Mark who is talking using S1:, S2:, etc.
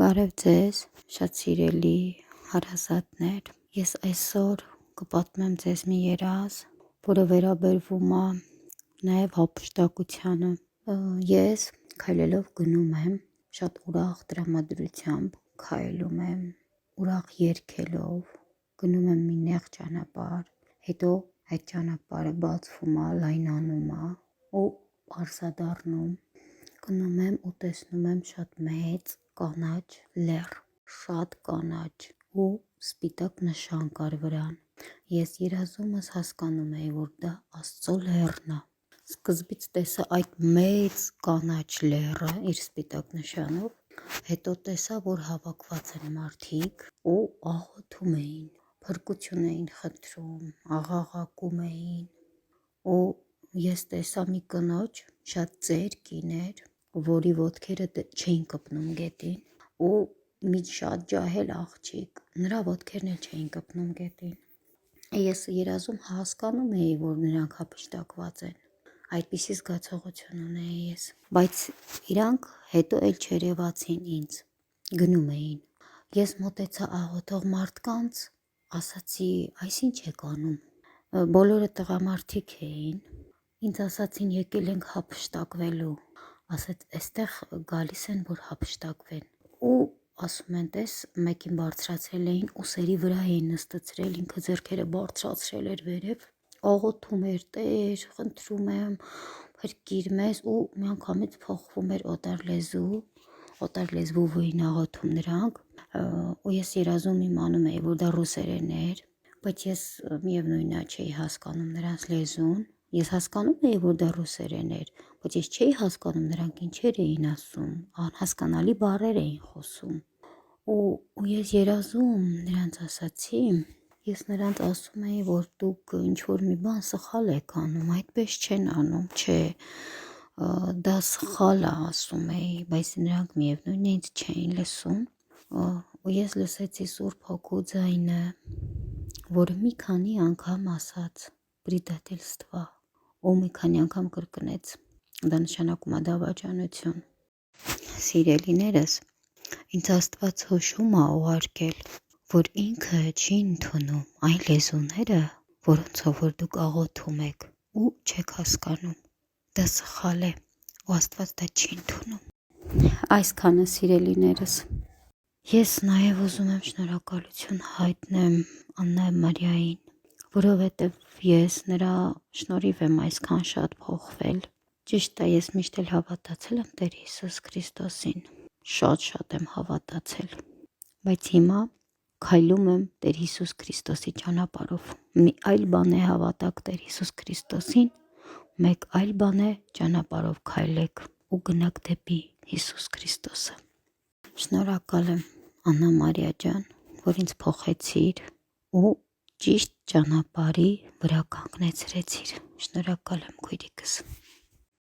S1: Բարև ձեզ, շատ սիրելի հարազատներ, ես այսօր կպատմեմ ձեզ մի երազ, որը վերաբերվում է նաև հափշտակությանը։ Ես քայլելով գնում եմ, շատ ուրախ տրամադրությամբ քայլում եմ, ուրախ երգելով, գնում եմ մի նեղ ճանապարհ, հետո այդ ճանապարհը բացվում է, լայնանում է ու պարզադառնում, գնում եմ ու տեսնում եմ շատ մեծ կանաչ լեռ, շատ կանաչ ու սպիտակ նշան կար վրան։ Ես երազումս հասկանում էի, որ դա Աստծո լեռն է։ Սկզբից տեսա այդ մեծ կանաչ լեռը իր սպիտակ նշանով, հետո տեսա, որ հավաքված են մարդիկ ու աղոթում էին, փրկություն էին խնդրում, աղաղակում էին, ու ես տեսա մի կնոջ, շատ ծեր կին էր, որի ոտքերը չէին կպնում գետին, ու մի շատ ջահել աղջիկ, նրա ոտքերն էլ չէին կպնում գետին։ Ես երազում հասկանում էի, որ նրանք հափշտակված են, այդպիսի զգացողություն ունեի ես, բայց իրանք հետո էլ չերևացին ինձ, գնում էին։ Ես մոտեցա աղոթող մարդկանց, ասացի, այս ինչ եք անում։ Բոլորը տղամարդիկ էին, ինձ ասացին եկել ենք հափշտակվելու, ասեց էստեղ գալիս են, որ հափշտակվեն, ու ասում են, տես, մեկին բարձրացրել էին, ուսերի վրա էին նստեցրել, ինքը ձեռքերը բարձրացրել էր վերև, աղոթում էր, Տեր, խնդրում եմ, փրկիր մեզ, ու միանգամից փոխվում էր օտար լեզվով էին աղոթում նրանք, ու ես երազում իմանում էի, որ դա ռուսերեն էր, բայց ես միևնույնն է չէի հասկանում նրանց լեզուն, ես հասկանում էի, որ դա ռուսերեն էր, բայց ես չէի հասկանում նրանք ինչեր էին ասում, անհասկանալի բառեր էին խոսում, ու ես երազում նրանց ասացի, ես նրանց ասում էի, որ դուք ինչ-որ մի բան սխալ եք անում, այդպես չեն անում, չէ, դա սխալ է ասում էի, բայց նրանք միևնույնն է ինձ չէին լսում, ու ես լսեցի Սուրբ Հոգու ձայնը, որը մի քանի անգամ ասաց «Предательство», ու մի քանի անգամ կրկնեց, դա նշանակում է դավաճանություն։ Սիրելիներս, ինձ Աստված հուշում է ուղարկել, որ ինքը չի ընդունում այն լեզուները, որոնցով որ դուք աղոթում եք ու չեք հասկանում, դա սխալ է, ու Աստված դա չի ընդունում։ Այսքանը սիրելիներս, ես նաև ուզում եմ շնորհակալություն հայտնեմ Աննա Մարիային, որովհետև ես նրա շնորհիվ եմ այսքան շատ փոխվել։ Ճիշտ է, ես միշտ էլ հավատացել եմ Տեր Հիսուս Քրիստոսին, շատ եմ հավատացել, բայց հիմա քայլում եմ Տեր Հիսուս Քրիստոսի ճանապարհով։ Մի այլ բան է հավատաք Տեր Հիսուս Քրիստոսին, մեկ այլ բան է ճանապարհով քայլեք ու գնաք դեպի Հիսուս Քրիստոսը։ Շնորհակալ եմ Աննա Մարիա ջան, որ ինձ փոխեցիր ու ճիշտ ճանապարհի վրա կանգնեցրեցիր։ Շնորհակալ եմ քույրիկս։